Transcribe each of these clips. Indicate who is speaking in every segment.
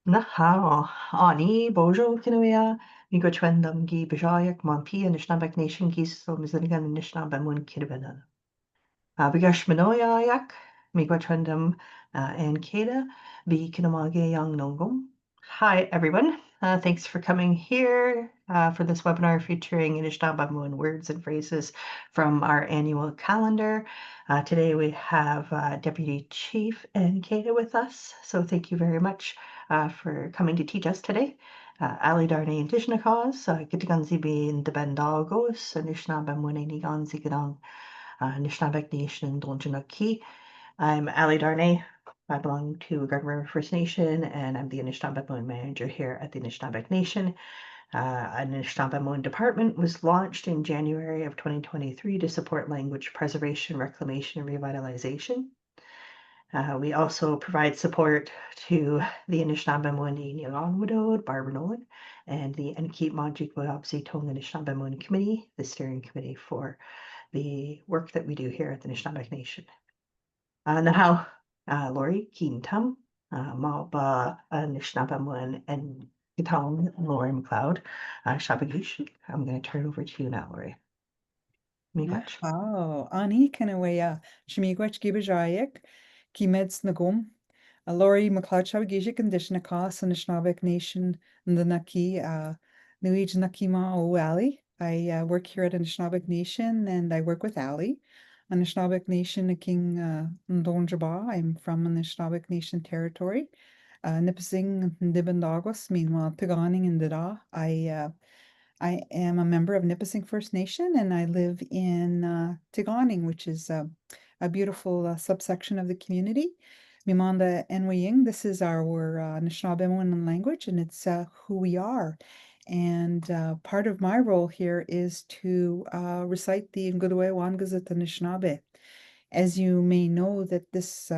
Speaker 1: Naha, Ani, Bojo, Kinuia, Migo Twendum, Gi Bajayak, Monpi, and Nishnabek Nation, Gis, so Mizanigan, and Nishnabamun Kidabana. Bigash Manoyayak, Migo Twendum, and Keda, Bi Kinamage Yang Nongum. Hi, everyone. Thanks for coming here for this webinar featuring Anishinaabe words and phrases from our annual calendar. Today we have Deputy Chief Nkeda with us, so thank you very much for coming to teach us today. Ali Darne Indishnakas, Gitiganzi Bin the Bendagos, Anishinaabe Niganzi Gadang, Anishinaabe Nation, Donjanaki. I'm Ali Darnay. I belong to Garden River First Nation, and I'm the Anishinaabe manager here at the Anishinaabe Nation. An Anishinaabe department was launched in January of 2023 to support language preservation, reclamation, and revitalization. We also provide support to the Anishinaabe Nianwadod, Barbara Nolan, and the Enkeep Majikwaabsi Tonga Anishinaabe Committee, the steering committee for the work that we do here at the Anishinaabe Nation. Now, Lori Keentum, Malba Anishinaabe and Gitong Lori McLeod, Shabagish. I'm going to turn it over to you now, Lori. Miigwech.
Speaker 2: Wow, Ani Kanawaya, Shmigwech Gibajayek, Kimeds Nagum, a Lori McLeod Shabagijik and Dishnaka, and the Schnabek Nation, and the Naki, Nuij Nakima O Ali. I work here at the Schnabek Nation and I work with Ali. On the Schnabek Nation, King Ndonjaba. I'm from the Schnabek Nation territory. Nipissing Dibandagos, meanwhile, Taganing and Dada. I am a member of Nipissing First Nation, and I live in Tigawning, which is a beautiful subsection of the community. Mimanda Enwaying, this is our Anishinaabe language, and it's who we are. And part of my role here is to recite the Ngudwe Wangazat Anishinaabe. As you may know, that this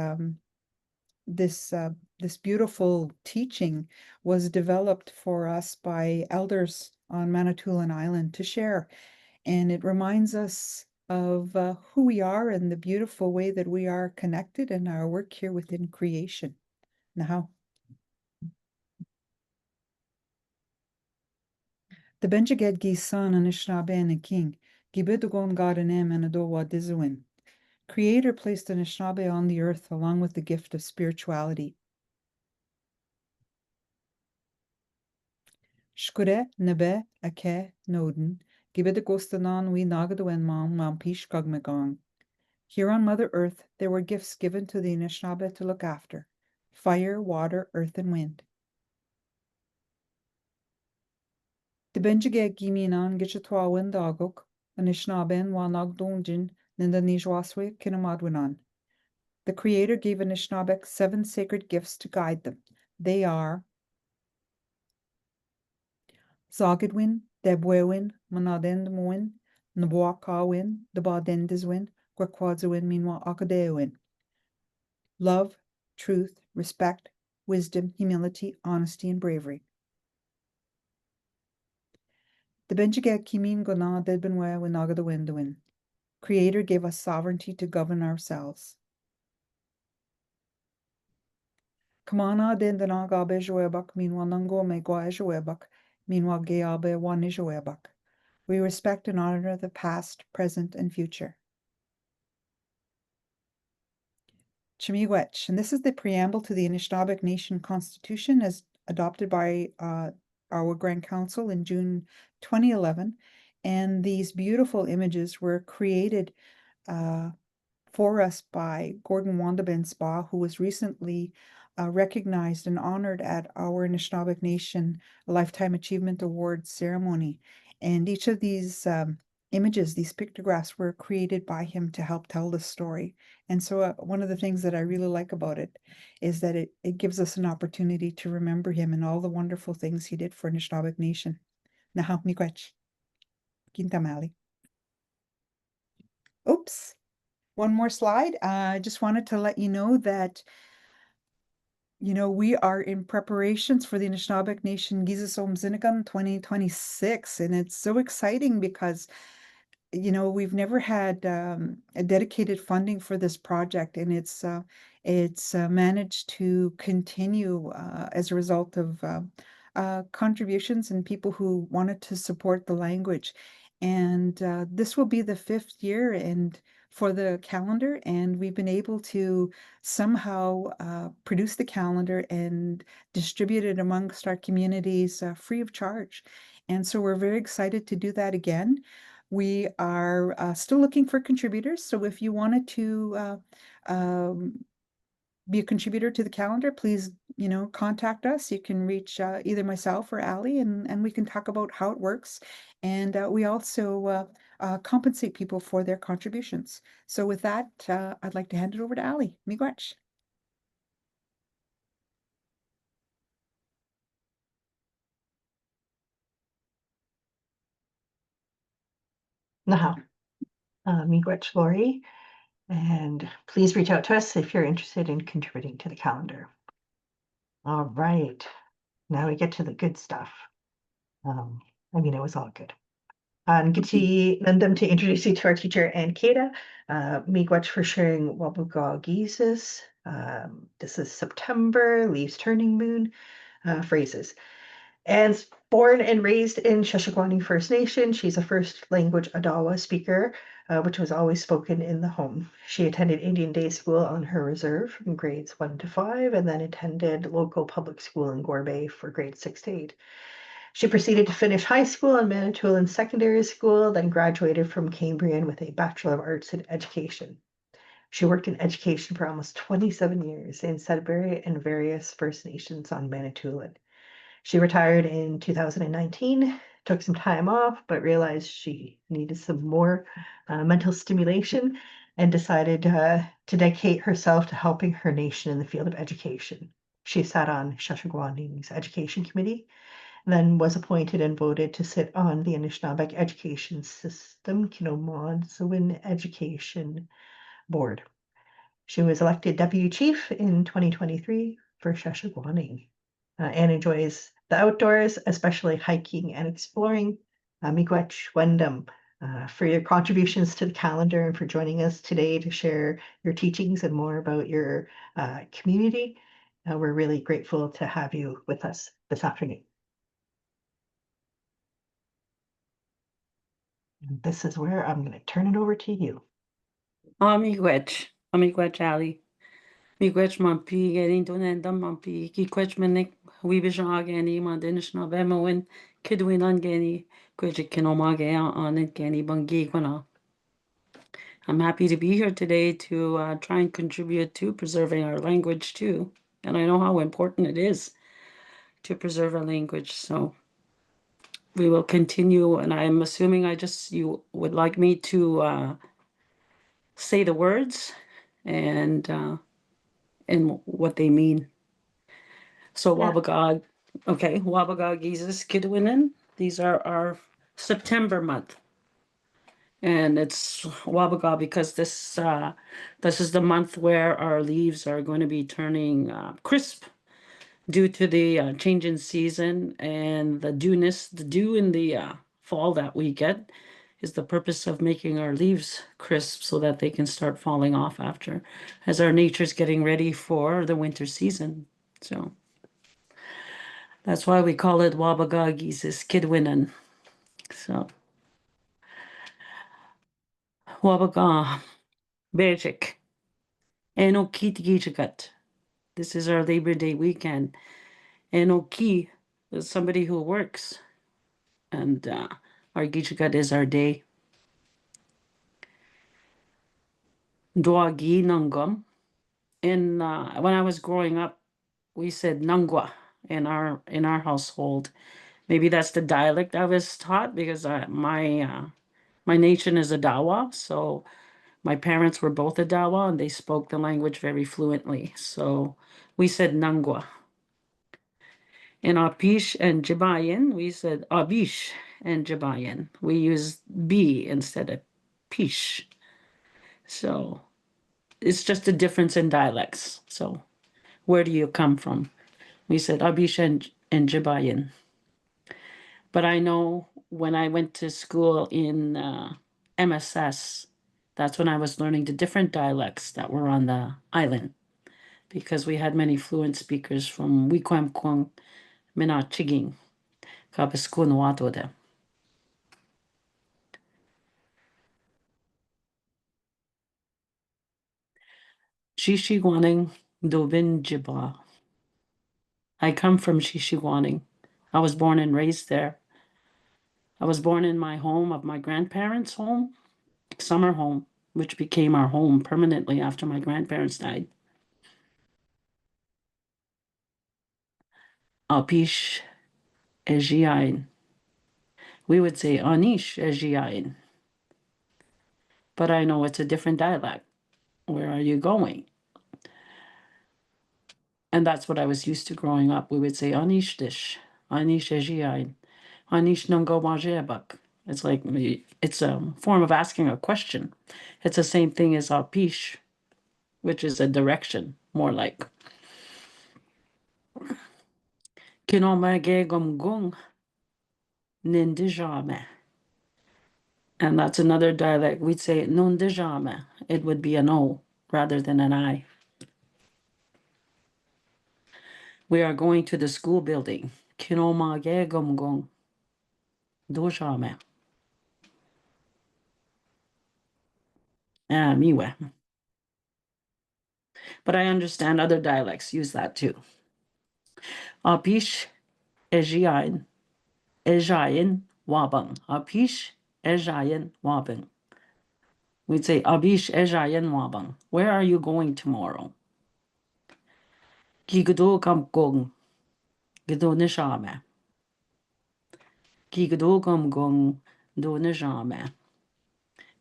Speaker 2: beautiful teaching was developed for us by elders on Manitoulin Island to share. And it reminds us of who we are and the beautiful way that we are connected in our work here within creation. Now, the Benjaged Gi Son Anishinaabe and King, Gibidugon Gadanem and Adowa Dizuin. Creator placed Anishinaabe on the earth along with the gift of spirituality. Shkure nebe ake noden, gibid gostanan we nagadoen mam pish gogmagong. Here on Mother Earth, there were gifts given to the Anishinaabe to look after: fire, water, earth, and wind. The Benjige giminan gichatwa windagok, Anishinaben wa nagdonjin, ninda nijwaswe kinamadwinan. The Creator gave Anishinaabe 7 sacred gifts to guide them. They are Zogidwin, Debwewin, Manadendwin, Nabwakawin, Debadendiswin, Gwakwadzuwin, Minwa Akadewin. Love, truth, respect, wisdom, humility, honesty, and bravery. The Benjigek Kimin Gona Dedbenwe Winaga the Windowin. Creator gave us sovereignty to govern ourselves. Kamana Dendanaga Bejoebak, Minwa Nango Megwa Ejoebak, Minwa Geabe Wanijoebak. We respect and honor the past, present, and future. Chimiwech, and this is the preamble to the Anishinaabe Nation Constitution as adopted by our Grand Council in June 2011. And these beautiful images were created for us by Gordon Wandabin Spa, who was recently recognized and honored at our Anishinaabe Nation Lifetime Achievement Award ceremony. And each of these images, these pictographs, were created by him to help tell the story. And so one of the things that I really like about it is that it gives us an opportunity to remember him and all the wonderful things he did for Anishinaabe Nation. Naha miigwech. Kintamali. Oops. One more slide. I just wanted to let you know that, we are in preparations for the Anishinaabe Nation Gizasom Zinigan 2026. And it's so exciting because you know, we've never had a dedicated funding for this project, and it's managed to continue as a result of contributions and people who wanted to support the language. And this will be the 5th year and for the calendar, and we've been able to somehow produce the calendar and distribute it amongst our communities free of charge. And so we're very excited to do that again. We are still looking for contributors, so if you wanted to be a contributor to the calendar, please, you know, contact us. You can reach either myself or Ali, and we can talk about how it works. And we also compensate people for their contributions. So with that, I'd like to hand it over to Ali. Miigwech.
Speaker 1: Now, miigwech Lori, and please reach out to us if you're interested in contributing to the calendar. All right, now we get to the good stuff. I mean, it was all good. Giti Nandam to introduce you to our teacher, Ann Kata. Miigwech for sharing Wabugaw Geesis. This is September, leaves turning moon phrases. Anne's born and raised in Sheshaquani First Nation. She's a first language Adawa speaker, which was always spoken in the home. She attended Indian Day School on her reserve from grades 1 to 5, and then attended local public school in Gore Bay for grades 6 to 8. She proceeded to finish high school and Manitoulin Secondary School, then graduated from Cambrian with a Bachelor of Arts in Education. She worked in education for almost 27 years in Sudbury and various First Nations on Manitoulin. She retired in 2019, took some time off, but realized she needed some more mental stimulation and decided to dedicate herself to helping her nation in the field of education. She sat on Sheshaquani's Education Committee, then was appointed and voted to sit on the Anishinaabeg Education System, Kinomon Education Board. She was elected deputy chief in 2023 for Sheshaquani. Anne enjoys the outdoors, especially hiking and exploring. Miigwech Wendam, for your contributions to the calendar and for joining us today to share your teachings and more about your community. We're really grateful to have you with us this afternoon. And this is where I'm going to turn it over to you.
Speaker 3: Miigwech Ali. Miigwech mampi getting to nendam mampi kikwech menik weebishag any mandinish na bemowin kidwin on geni kwejik kinomagea on it geni bangigwana. I'm happy to be here today to try and contribute to preserving our language too. And I know how important it is to preserve our language. So we will continue, and I'm assuming you would like me to say the words and what they mean. So Wabugaw, okay, Wabugaw Geesis Kidwinin. These are our September month. And it's Wabugaw because this is the month where our leaves are going to be turning crisp due to the change in season and the dew in the fall that we get is the purpose of making our leaves crisp so that they can start falling off after as our nature's getting ready for the winter season. So that's why we call it Wabugaw Geesis Kidwinin. So Wabugaw Bejik Enoki Tigichagat. This is our Labor Day weekend. Enoki is somebody who works. And our Gichagat is our day. Dwagi Nangam. And when I was growing up, we said Nangwa in our household. Maybe that's the dialect I was taught because my nation is Adawa, so my parents were both Adawa and they spoke the language very fluently. So we said Nangwa. In Apish and Jibayan, we said Abish and Jibayan. We used B instead of Pish. So it's just a difference in dialects. So where do you come from? We said Abish and Jibayan. But I know when I went to school in MSS. That's when I was learning the different dialects that were on the island, because we had many fluent speakers from Wikwemkwang, Minachiging, Kapiskunawato. Shishiguaning Dobin Jiba. I come from Shishiguaning. I was born and raised there. I was born in my home of my grandparents' home, summer home, which became our home permanently after my grandparents died. Apish Ejiain. We would say Anish Ejiain. But I know it's a different dialect. Where are you going? And that's what I was used to growing up. We would say Anish Dish, Anish Ejiain, Anish Nungo Majebak. It's like, it's a form of asking a question. It's the same thing as Apish, which is a direction, more like. Kinomage Gumgung Nindijame. And that's another dialect. We'd say Nundijame. It would be an O rather than an I. We are going to the school building. Kinomage Gumgung Dojame. Miwe. But I understand other dialects use that too. Apish Ejiain. Ejayin Wabang. Apish Ejayin Wabang. We'd say Abish Ejayin Wabang. Where are you going tomorrow? Gigdo Kamgong. Gido Nishame. Gigdo Kamgong Do Nishame.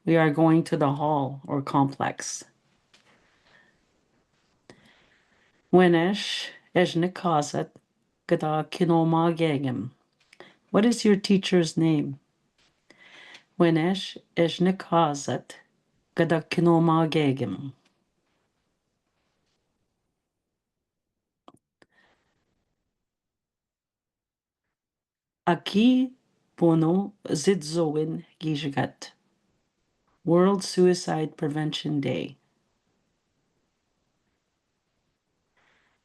Speaker 3: We are going to the hall or complex. Wenesh Ejnikazat Gada Kinoma Gegem. What is your teacher's name? Wenesh Ejnikazat Gada Kinoma Gegem. Aki Bono Zidzoin Gijagat. World Suicide Prevention Day.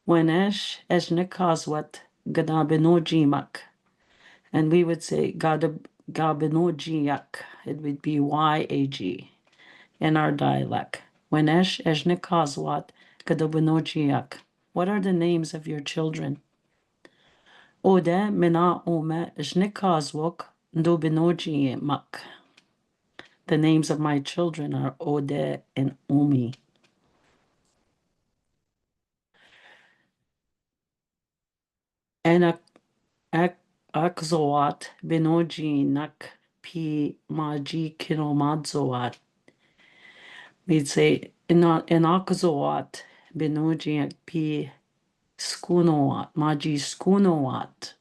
Speaker 3: Wenesh Ejnikazwat Gadabinojimak. And we would say Gabinojiak. It would be YAG in our dialect. Wenesh Ejnikazwat Gadabinojiak. What are the names of your children? Ode Mina Ome Ejnikazwok Ndobinojimak. The names of my children are Ode and Umi. And Akzoat Binoji Nak Pi Maji Kinomadzoat. We'd say Akzoat Binoji Pi Skunoat, Maji Skunoat,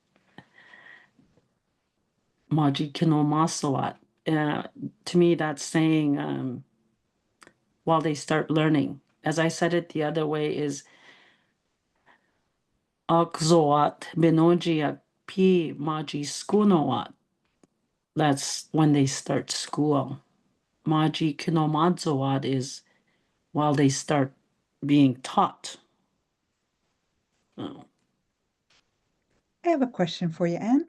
Speaker 3: Maji Kinomasoat. To me, that's saying while they start learning. As I said it the other way, is Akzoat Binoji Pi Maji Skunoat. That's when they start school. Maji Kinomadzoat is while they start being taught. Oh.
Speaker 2: I have a question for you, Anne.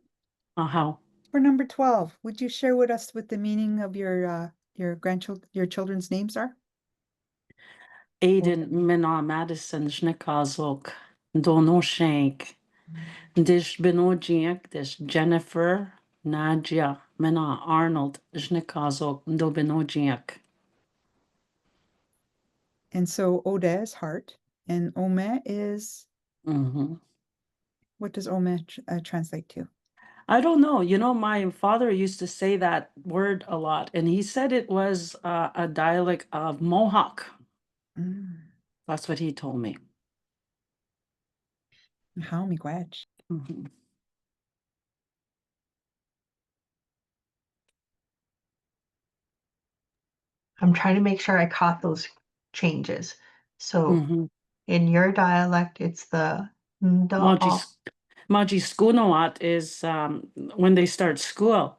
Speaker 3: How?
Speaker 2: For number 12, would you share with us what the meaning of your children's names are?
Speaker 3: Aiden Mina Madison Schnikazok Dono Shank Dish Benojiak Dish Jennifer Nadia Mina Arnold Schnikazok Do Benojiak.
Speaker 2: And so Ode is heart, and Ome is, what does Ome translate to?
Speaker 3: I don't know. You know, my father used to say that word a lot, and he said it was a dialect of Mohawk. That's what he told me.
Speaker 2: How miigwech.
Speaker 1: I'm trying to make sure I caught those changes. So in your dialect, it's the
Speaker 3: Maji Skunoat is when they start school.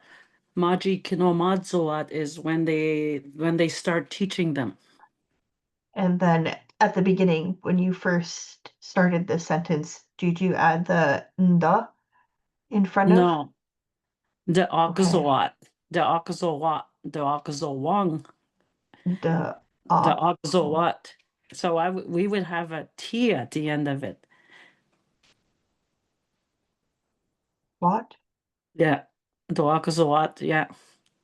Speaker 3: Maji Kinomadzoat is when they start teaching them.
Speaker 1: And then at the beginning, when you first started the sentence, did you add the nda in front of?
Speaker 3: No. The
Speaker 1: Okay.
Speaker 3: Akazawat. The Akazawat. The Akazawang.
Speaker 1: The
Speaker 3: The
Speaker 1: ah.
Speaker 3: Akazawat. So we would have a T at the end of it.
Speaker 1: What?
Speaker 3: Yeah. The Akazawat, yeah.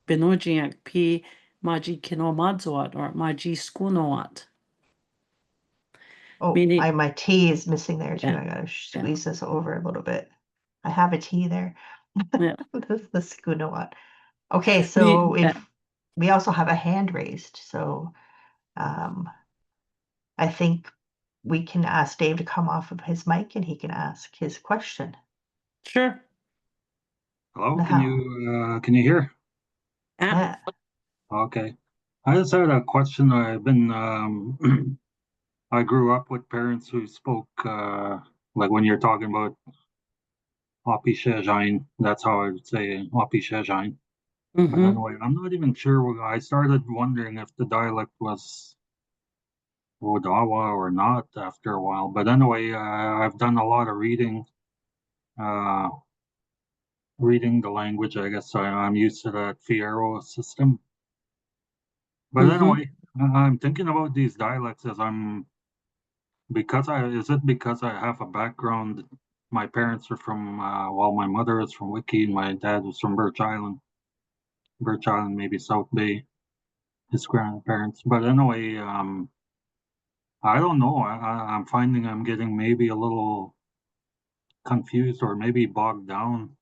Speaker 3: Binojiak P Maji Kinomadzoat or Maji Skunoat.
Speaker 1: Oh,
Speaker 3: Meaning,
Speaker 1: my T is missing there too.
Speaker 3: yeah,
Speaker 1: I gotta
Speaker 3: yeah,
Speaker 1: squeeze this over a little bit. I have a T there.
Speaker 3: yeah.
Speaker 1: That's the Skunawat. Okay,
Speaker 3: Me,
Speaker 1: so
Speaker 3: yeah.
Speaker 1: if we also have a hand raised, so I think we can ask Dave to come off of his mic and he can ask his question.
Speaker 3: Sure.
Speaker 4: Hello,
Speaker 1: Now,
Speaker 4: can you hear?
Speaker 3: Yeah.
Speaker 4: Okay. I just had a question. I've been I grew up with parents who spoke like when you're talking about Hopi Shejain, that's how I would say Hopi Shejain. But
Speaker 3: Mm-hmm.
Speaker 4: anyway, I'm not even sure. I started wondering if the dialect was Odawa or not after a while. But anyway, I've done a lot of uh, reading the language. I guess I'm used to that Fierro system. But
Speaker 3: Mm-hmm.
Speaker 4: anyway, I'm thinking about these dialects as is it because I have a background? My parents are from, well, my mother is from Wiki and my dad was from Birch Island. Birch Island, maybe South Bay, his grandparents. But anyway, I don't know. I'm finding I'm getting maybe a little confused or maybe bogged down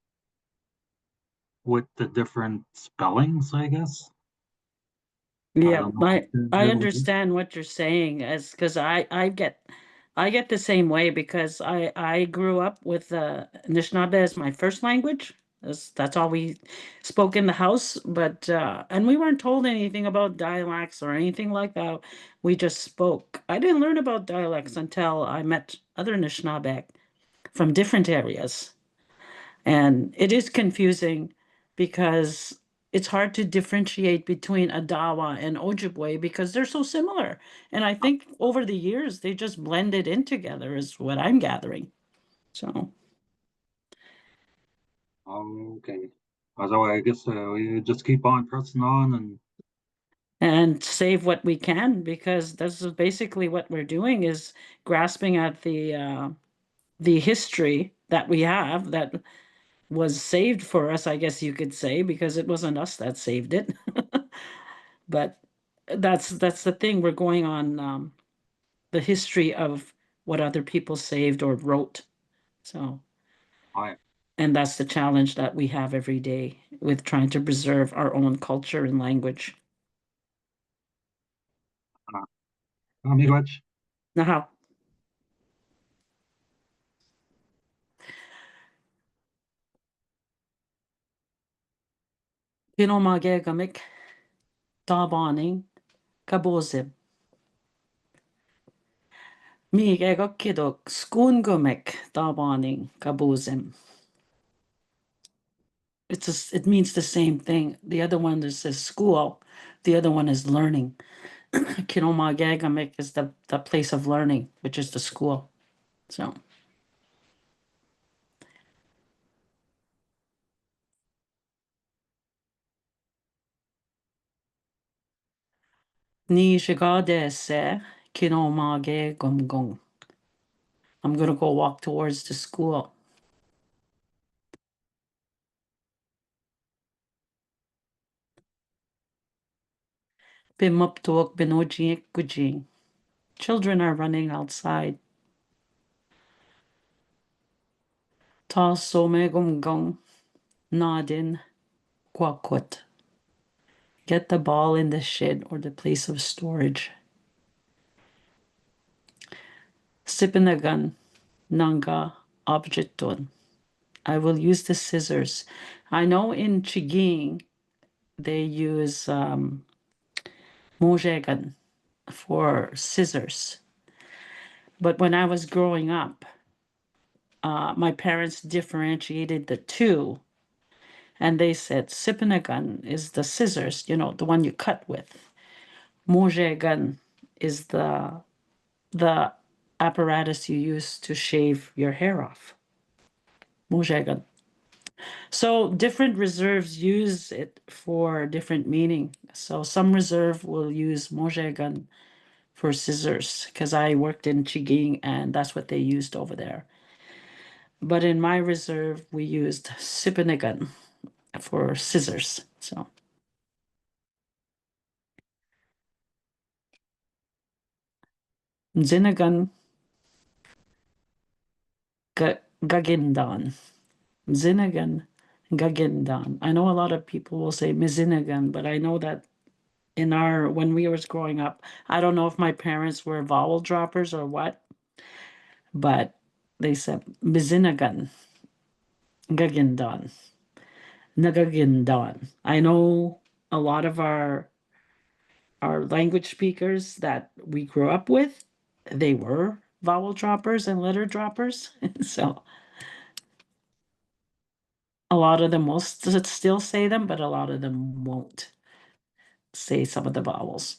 Speaker 4: with the different spellings, I guess. I
Speaker 3: Yeah,
Speaker 4: don't know.
Speaker 3: I understand what you're saying, as because I get the same way because I grew up with Anishinaabe as my first language. That's all we spoke in the house, but and we weren't told anything about dialects or anything like that. We just spoke. I didn't learn about dialects until I met other Anishinaabe from different areas. And it is confusing because it's hard to differentiate between Adawa and Ojibwe because they're so similar. And I think over the years they just blended in together is what I'm gathering. So
Speaker 4: Okay. So I guess we just keep on pressing on
Speaker 3: and save what we can because this is basically what we're doing is grasping at the history that we have that was saved for us, I guess you could say, because it wasn't us that saved it. But that's the thing. We're going on the history of what other people saved or wrote. So,
Speaker 4: I
Speaker 3: and that's the challenge that we have every day with trying to preserve our own culture and language.
Speaker 4: miigwech.
Speaker 3: Now, Kinomage Dabaning Kabozib. Migega Kidok Skoongumek Dabaning Kabozim. It means the same thing. The other one is says school, the other one is learning. Kinomagagamik is the place of learning, which is the school. So Ni shigade se kinomage gumgung. I'm gonna go walk towards the school. Bimuptuok binojik gujing. Children are running outside. Ta some gumgung. Nadin quaquat. Get the ball in the shed or the place of storage. Sipinagan nanga objecton. I will use the scissors. I know in Chiging they use mojegan for scissors. But when I was growing up, my parents differentiated the two. And they said Sipinagan is the scissors, you know, the one you cut with. Mojegan is the apparatus you use to shave your hair off. Mojegan. So different reserves use it for different meaning. So some reserve will use mojegan for scissors because I worked in Chiging and that's what they used over there. But in my reserve, we used sipinigan for scissors. So Zinagan Gagindan. Zinagan Gagindan. I know a lot of people will say Mizinagan, but I know that when we was growing up, I don't know if my parents were vowel droppers or what, but they said Mizinagan Gagindan. Nagagindan. I know a lot of our language speakers that we grew up with, they were vowel droppers and letter droppers. So a lot of them will still say them, but a lot of them won't say some of the vowels.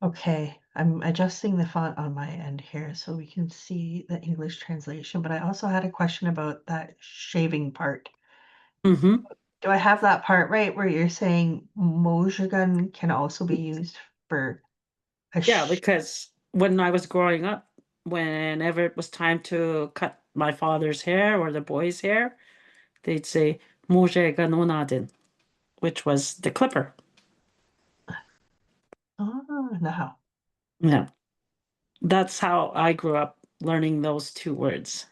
Speaker 1: Okay, I'm adjusting the font on my end here so we can see the English translation, but I also had a question about that shaving part.
Speaker 3: Mm-hmm.
Speaker 1: Do I have that part right where you're saying mojagun can also be used for a
Speaker 3: Yeah, because when I was growing up, whenever it was time to cut my father's hair or the boy's hair, they'd say "Moje ganonadin," which was the clipper.
Speaker 1: Oh, no.
Speaker 3: Yeah, that's how I grew up learning those two words.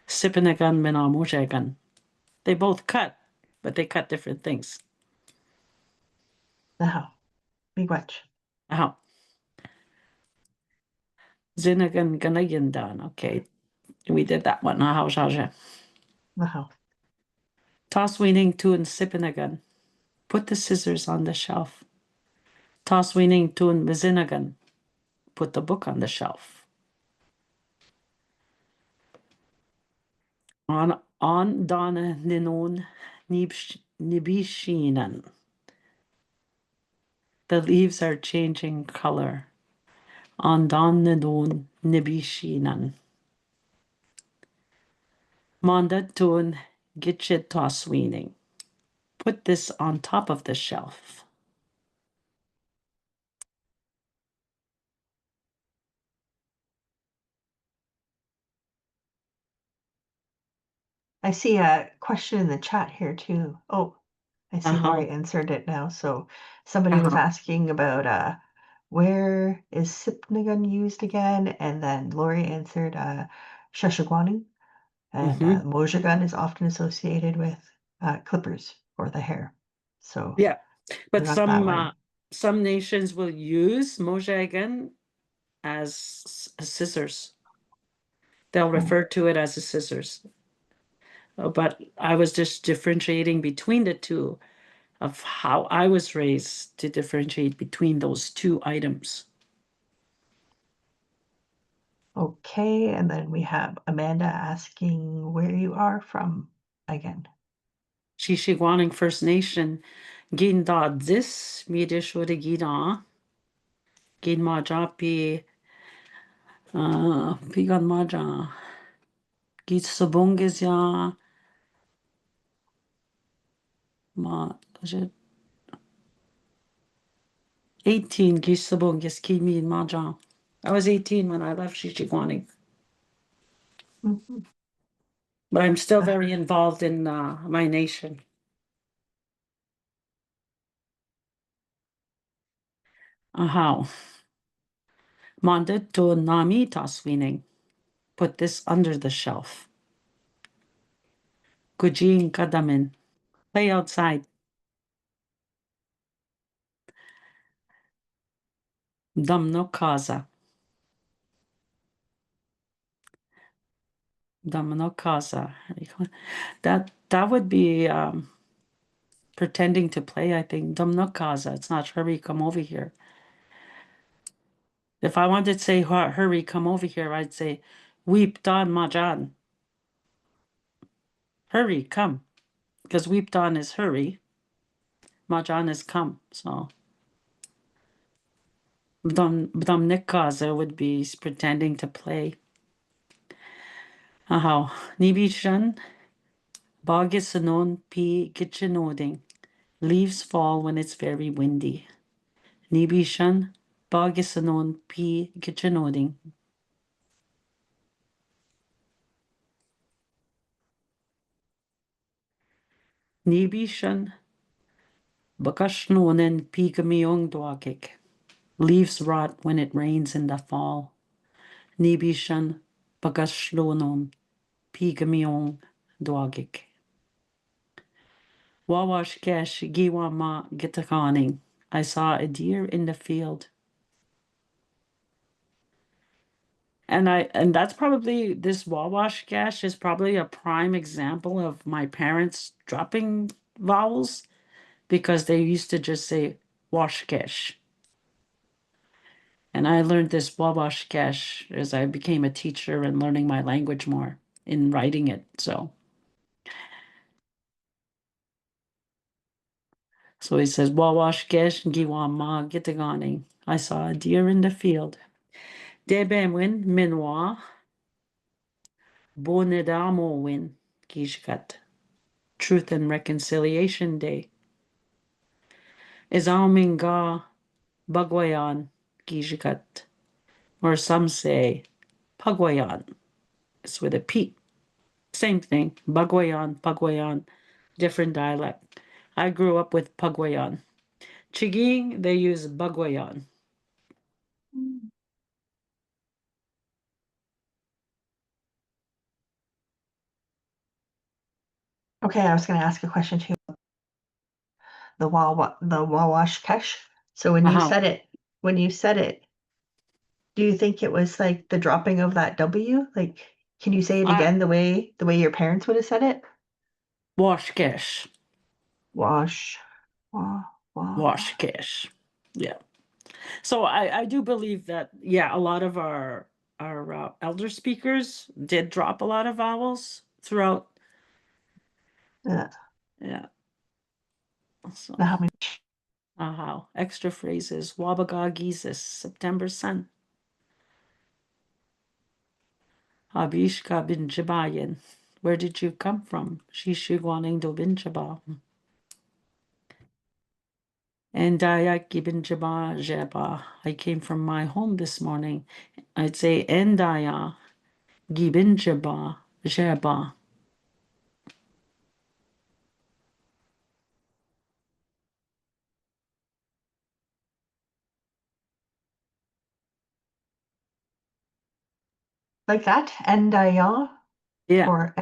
Speaker 3: Sipinagan mina mojegan. They both cut, but they cut different things.
Speaker 1: No. Miigwech.
Speaker 3: Oh. Zinagan ganagindan. Okay, we did that one. How jaja.
Speaker 1: No.
Speaker 3: Toss weaning tun sipinagan. Put the scissors on the shelf. Toss weaning tun mizinagan. Put the book on the shelf. On dana ninon nibishinan. The leaves are changing color. On dan ninon nibishinan. Manda tun gitchit toss weaning. Put this on top of the shelf.
Speaker 1: I see a question in the chat here too. Oh, I see
Speaker 3: Uh-huh.
Speaker 1: Lori answered it now. So somebody was asking about where is Sipnagan used again? And then Lori answered Shashagwani. And Mojagun is often associated with clippers for the hair. So
Speaker 3: Yeah,
Speaker 1: we
Speaker 3: but
Speaker 1: got that one.
Speaker 3: some nations will use mojagan as scissors. They'll refer to it as a scissors. But I was just differentiating between the two of how I was raised to differentiate between those two items.
Speaker 1: Okay, and then we have Amanda asking where you are from again.
Speaker 3: Shishiguaning First Nation, Ginda this Midishwada Gida, Gin Maja Pi Pigan Maja, Git Sabungizya, Ma 18 Gisabungis Kimi Maja. I was 18 when I left Shishiguaning.
Speaker 1: Mhm.
Speaker 3: But I'm still very involved in my nation. How? Mandit to Nami Taswining. Put this under the shelf. Kujin Kadamin. Play outside. Damno Kaza. Damno Kaza. That would be pretending to play, I think. Dumnakaza. It's not hurry, come over here. If I wanted to say hurry, come over here, I'd say weep don majan. Hurry, come. Because weep don is hurry. Majan is come. So Dumnikaza would be pretending to play. Ahaw. Nibishan. Bagisanon pi gichinoding. Leaves fall when it's very windy. Nibishan. Bagisanon pi gichinoding. Nibishan. Bakashnonen pi gamiong dwakik. Leaves rot when it rains in the fall. Nibishan. Bagashlonon pi gamiong dwagik. Wawash kesh giwama gitakaning. I saw a deer in the field. And that's probably, this Wawash gash is probably a prime example of my parents dropping vowels because they used to just say wash gash. And I learned this Wawash gash as I became a teacher and learning my language more in writing it. So he says Wawash gash giwa ma gitagani. I saw a deer in the field. Debemwin minwa bonedamo win gishkat. Truth and Reconciliation Day. Izalminga Bagwayan Gijikat. Or some say Pagwayan. It's with a P. Same thing. Bagwayan, Pagwayan. Different dialect. I grew up with Pagwayan. Chiging, they use Bagwayan.
Speaker 1: Okay, I was going to ask a question too. The Wawash Kesh. So when you said it, do you think it was like the dropping of that W? Like, can you say it again the way your parents would have said it?
Speaker 3: Washkesh.
Speaker 1: Wash.
Speaker 3: Washkesh. Yeah. So I do believe that, yeah, a lot of our elder speakers did drop a lot of vowels throughout.
Speaker 1: Yeah.
Speaker 3: Yeah. So,
Speaker 1: Now how many?
Speaker 3: extra phrases. Wabagagisis, September sun. Abishka bin Jabayan. Where did you come from? Shishiguaning do bin Jaba. And Dayak bin Jaba Jeba. I came from my home this morning. I'd say Endaya Gibin Jaba Jeba.
Speaker 1: Like that? Endaya?
Speaker 3: Yeah.
Speaker 1: Or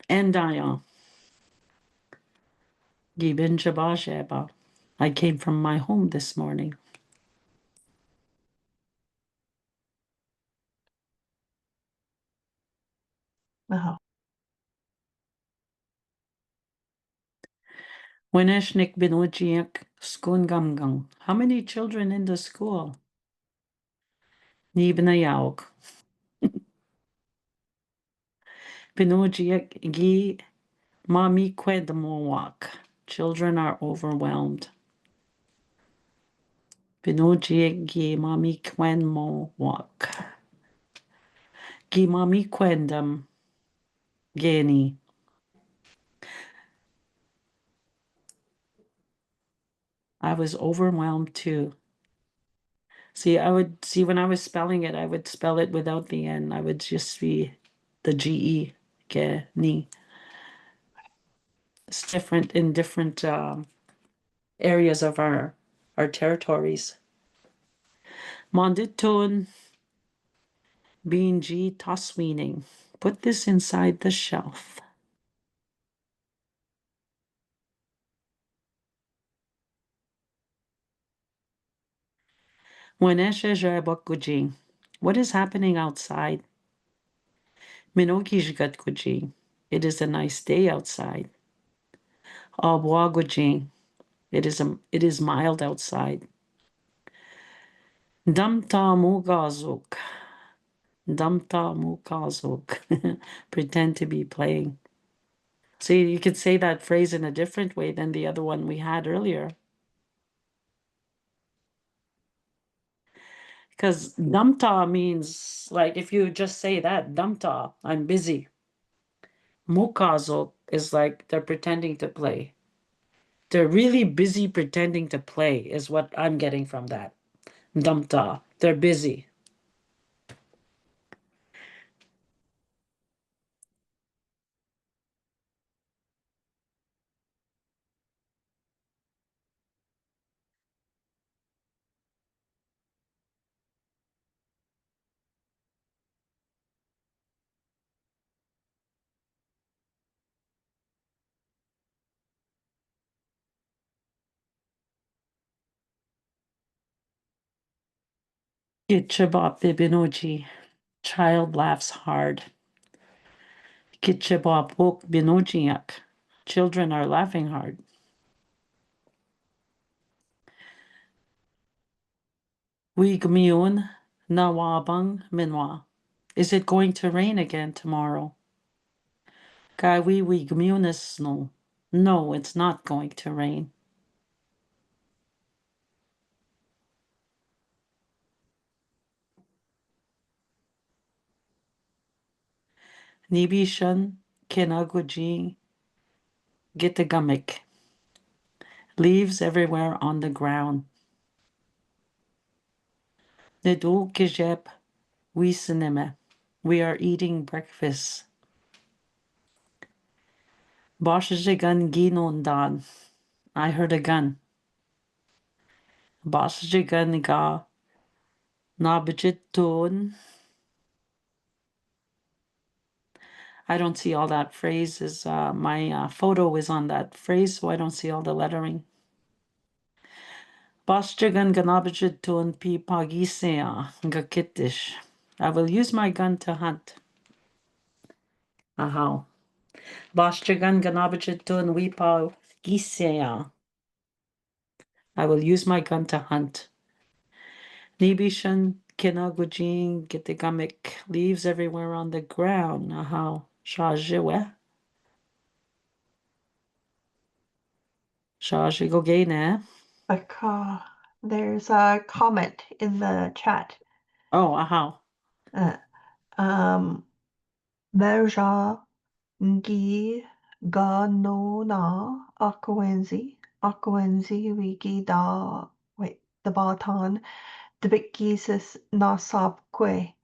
Speaker 3: Endaya Gibin Jaba Jeba. I came from my home this morning. Wineshnik Binojiak Skungamgang. How many children in the school? Nibnayauk. Binojiak Gi Mami Kwedamowak. Children are overwhelmed. Binojiak Gi Mami Kwenmowak. Gi Mami Kwendam Geni. I was overwhelmed too. See, when I was spelling it, I would spell it without the N. I would just be the GE, Geni. It's different in different areas of our territories. Monditun Binji Tosweening. Put this inside the shelf. What is happening outside? It is a nice day outside. Awagujing. It is mild outside. Damta mugazuk. Damta mugazuk. Pretend to be playing. So you could say that phrase in a different way than the other one we had earlier. Because damta means, like, if you just say that, damta, I'm busy. Mukazok is like they're pretending to play. They're really busy pretending to play, is what I'm getting from that. Damta. They're busy. Gitchabop bibinoji. Child laughs hard. Gitchabop wok binojiak. Children are laughing hard. Wigmiun nawabang minwa. Is it going to rain again tomorrow? Gawi wigmiunis snow. No, it's not going to rain. Nibishan kinaguji gitagamik. Leaves everywhere on the ground. Nidu kijep wisinime. We are eating breakfast. Boshigan ginondan. I heard a gun. Boshigan ga nabjitun. I don't see all that phrase. My photo is on that phrase, so I don't see all the lettering. Boshigan ganabjitun pi pagisea gakitish. I will use my gun to hunt. Aha. Boshigan ganabjitun wi pagisea. I will use my gun to hunt. Nibishan kinagujin gitigamik. Leaves everywhere on the ground. Aha. Shajiwe. Shajigogene.
Speaker 1: There's a comment in the chat.
Speaker 3: Oh, aha.
Speaker 1: Merja ngi ga no na aquenzi wiki da wait the baton the big geesis na sabque.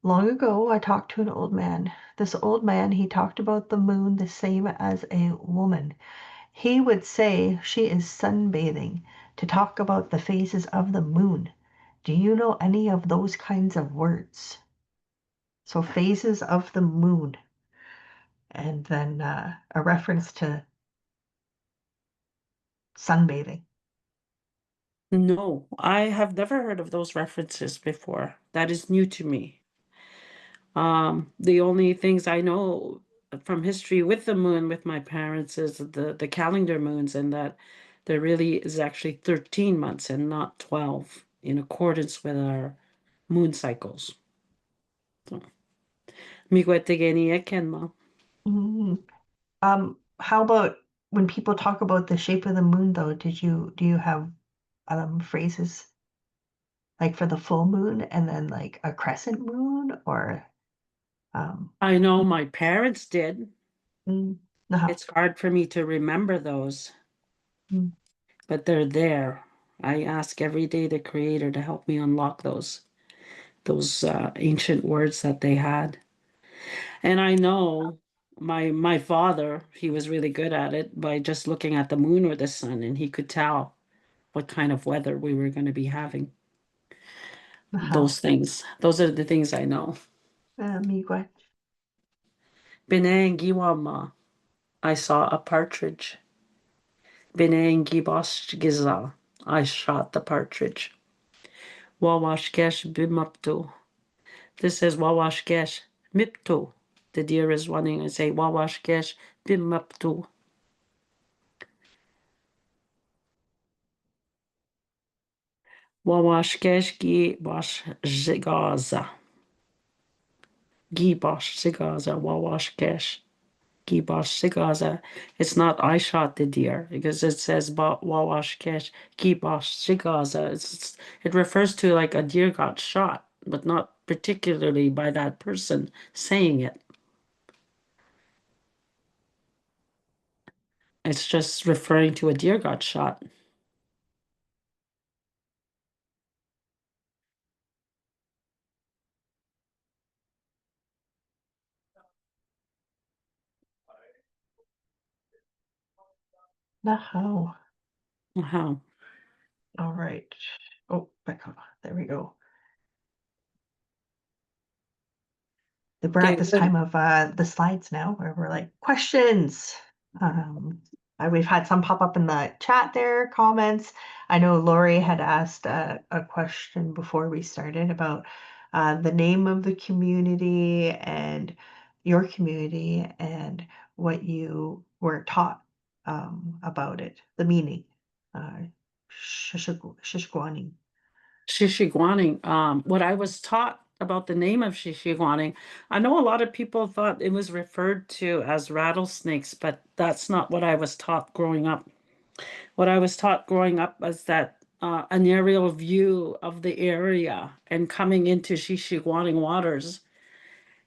Speaker 1: Long ago I talked to an old man. This old man, he talked about the moon the same as a woman. He would say she is sunbathing to talk about the phases of the moon. Do you know any of those kinds of words? So phases of the moon. And then a reference to sunbathing.
Speaker 3: No, I have never heard of those references before. That is new to me. The only things I know from history with the moon with my parents is the calendar moons, and that there really is actually 13 months and not 12 in accordance with our moon cycles. So,
Speaker 1: How about when people talk about the shape of the moon though, do you have phrases like for the full moon and then like a crescent moon or
Speaker 3: I know my parents did.
Speaker 1: uh-huh.
Speaker 3: It's hard for me to remember those,
Speaker 1: Mm.
Speaker 3: but they're there. I ask every day the Creator to help me unlock those ancient words that they had. And I know my father, he was really good at it by just looking at the moon or the sun, and he could tell what kind of weather we were going to be having. Those things. Those are the things I know.
Speaker 1: Miigwech.
Speaker 3: Binangiwama. I saw a partridge. Binangiboshgiza. I shot the partridge. Wawashkesh bimupto. This says Wawashkesh mipto. The deer is running and say Wawashkesh bimupto. Wawashkesh gi bosh zigaza. Gi bosh zigaza wawashkesh. Gi bosh zigaza. It's not I shot the deer because it says wawashkesh gi bosh zigaza. It refers to like a deer got shot, but not particularly by that person saying it. It's just referring to a deer got shot.
Speaker 1: Naho.
Speaker 3: Uh-huh.
Speaker 1: All right. Oh, back up. There we go. We're
Speaker 3: Okay,
Speaker 1: at this
Speaker 3: good.
Speaker 1: time of the slides now where we're like questions. We've had some pop up in the chat there, comments. I know Lori had asked a question before we started about the name of the community and your community and what you were taught about it, the meaning. Shishkwani.
Speaker 3: Shishiguaning. What I was taught about the name of Shishiguaning, I know a lot of people thought it was referred to as rattlesnakes, but that's not what I was taught growing up. What I was taught growing up was that an aerial view of the area and coming into Shishiguaning waters,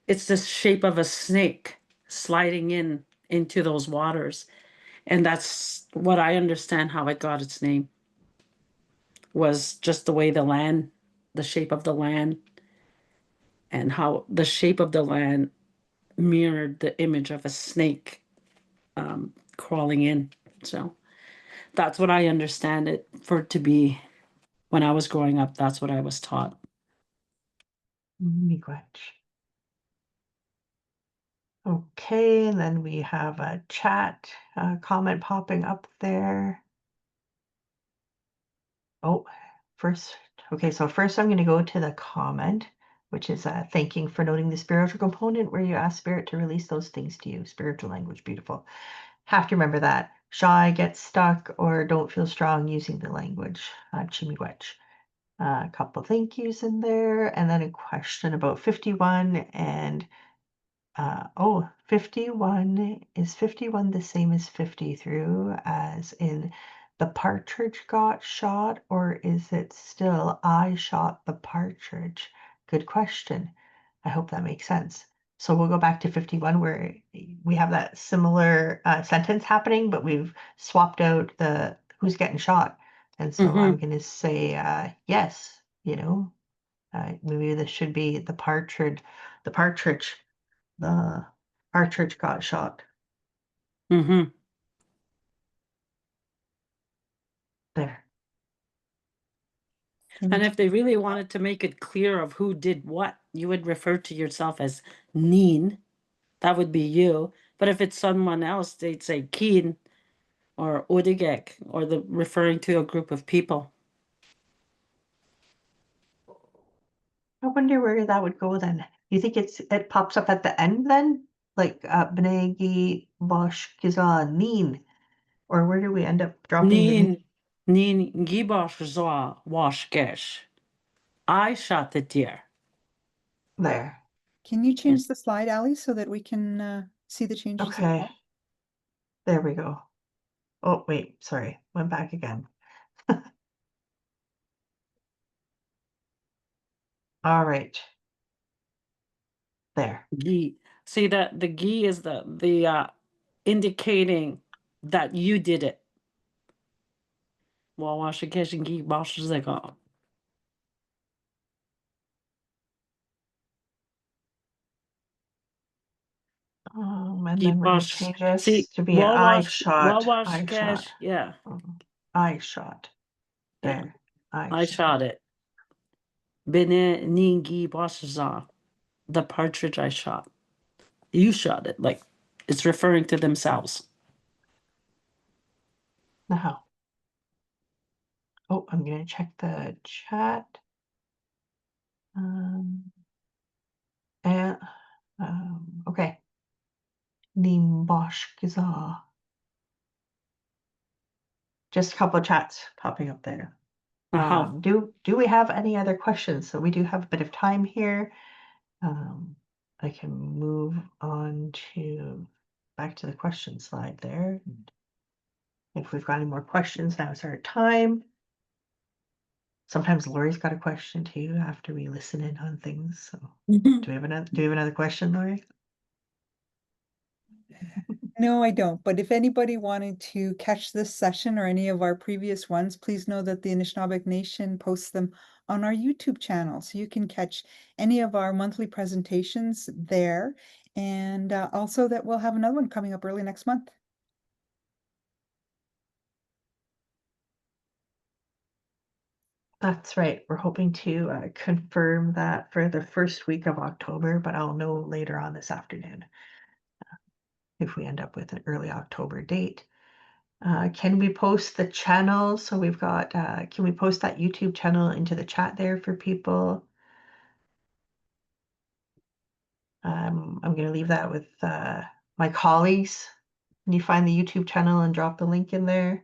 Speaker 3: it's the shape of a snake sliding into those waters. And that's what I understand how it got its name, was just the way the shape of the land, and how the shape of the land mirrored the image of a snake crawling in. So that's what I understand it for to be. When I was growing up, that's what I was taught.
Speaker 1: Miigwech. Okay, and then we have a chat comment popping up there. Oh, first, okay, so first I'm going to go to the comment, which is thanking for noting the spiritual component where you ask spirit to release those things to you. Spiritual language, beautiful. Have to remember that. Shy, get stuck, or don't feel strong using the language. Chimiwech. A couple thank yous in there, and then a question about 51 and 51, is 51 the same as 50 through, as in the partridge got shot, or is it still I shot the partridge? Good question. I hope that makes sense. So we'll go back to 51 where we have that similar sentence happening, but we've swapped out the who's getting shot. And so I'm going to say yes, maybe this should be the partridge got shot.
Speaker 3: Mm-hmm.
Speaker 1: There.
Speaker 3: And if they really wanted to make it clear of who did what, you would refer to yourself as Neen. That would be you. But if it's someone else, they'd say Keen or Udigek, or the referring to a group of people.
Speaker 1: I wonder where that would go then. You think it pops up at the end then? Like Bnegi Bosh Kizan Neen? Or where do we end up dropping the name?
Speaker 3: Neen Gibosh Zwa Washkesh. I shot the deer.
Speaker 1: There.
Speaker 2: Can you change the slide, Ali, so that we can see the changes? as
Speaker 1: Okay.
Speaker 2: well?
Speaker 1: There we go. Oh, wait, sorry. Went back again. All right. There.
Speaker 3: Gi. See that the gi is the indicating that you did it. Well, Washkesh and Gi Bosh is like, oh.
Speaker 1: And
Speaker 3: Gi
Speaker 1: then we're going to
Speaker 3: Bosh.
Speaker 1: change this
Speaker 3: See,
Speaker 1: to be I shot.
Speaker 3: Wawashkesh, yeah.
Speaker 1: I shot.
Speaker 3: Yeah.
Speaker 1: There.
Speaker 3: I shot it. Bene Ningi Boshaza. The partridge I shot. You shot it. Like, it's referring to themselves.
Speaker 1: Now. Oh, I'm going to check the chat. And okay. Nimbosh Giza. Just a couple of chats popping up there.
Speaker 3: Aha.
Speaker 1: Do we have any other questions? So we do have a bit of time here. I can move on to back to the question slide there. If we've got any more questions, now is our time. Sometimes Lori's got a question too after we listen in on things. So do we have another question, Lori?
Speaker 2: No, I don't. But if anybody wanted to catch this session or any of our previous ones, please know that the Anishinaabeg Nation posts them on our YouTube channel. So you can catch any of our monthly presentations there. And also that we'll have another one coming up early next month.
Speaker 1: That's right. We're hoping to confirm that for the first week of October, but I'll know later on this afternoon if we end up with an early October date. Can we post the channel? So we've got, can we post that YouTube channel into the chat there for people? I'm going to leave that with my colleagues. Can you find the YouTube channel and drop the link in there?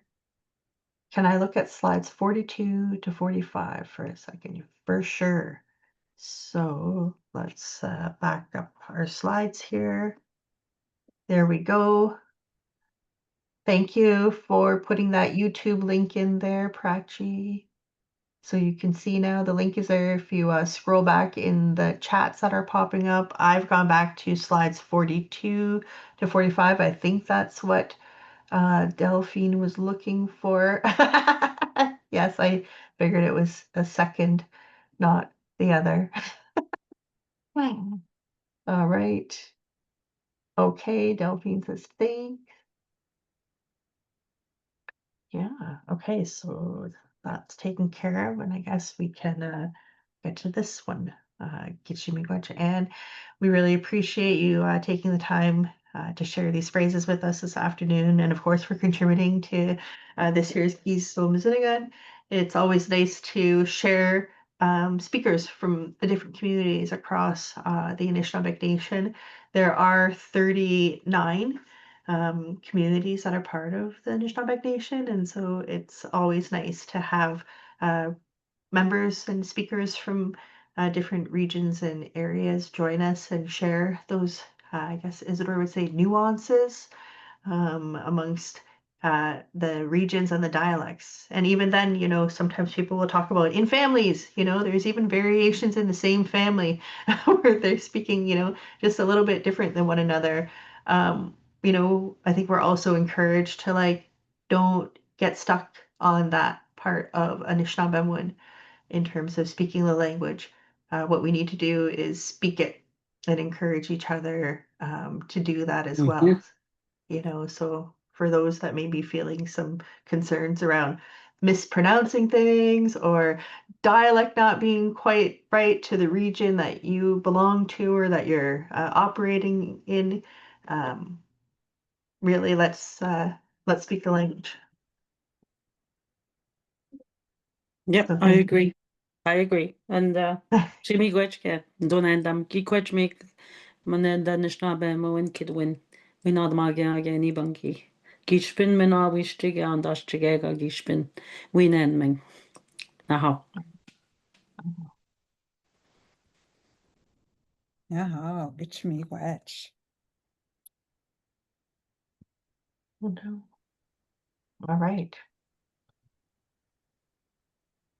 Speaker 1: Can I look at slides 42 to 45 for a second? For sure. So let's back up our slides here. There we go. Thank you for putting that YouTube link in there, Prachi. So you can see now the link is there. If you scroll back in the chats that are popping up, I've gone back to slides 42 to 45. I think that's what Delphine was looking for. Yes, I figured it was a second, not the other. All right. Okay, Delphine says thanks. Yeah, okay, so that's taken care of, and I guess we can get to this one, Gichimiigwech. And we really appreciate you taking the time to share these phrases with us this afternoon, and of course for contributing to this year's Gizo Mizunigan. It's always nice to share speakers from the different communities across the Anishinaabe Nation. There are 39 communities that are part of the Anishinaabe Nation, and so it's always nice to have members and speakers from different regions and areas join us and share those, I guess Isidore would say, nuances amongst the regions and the dialects. And even then, you know, sometimes people will talk about in families, you know, there's even variations in the same family where they're speaking, you know, just a little bit different than one another. You know, I think we're also encouraged to like, don't get stuck on that part of Anishinaabemowin in terms of speaking the language. What we need to do is speak it and encourage each other to do that as well. You know, so for those that may be feeling some concerns around mispronouncing things or dialect not being quite right to the region that you belong to or that you're operating in, really let's speak the language.
Speaker 3: Yep,
Speaker 1: So
Speaker 3: I agree. I agree. And Chimigwechke, Donandam, Kikwechmik, Manenda Nishnabem, Moen Kidwin, Winadmaga again, Ibanki. Gishpin Mena Wishtiga and Ashtigaga Gishpin, Winenming. Now.
Speaker 2: Oh, Gichimiigwech.
Speaker 1: all right.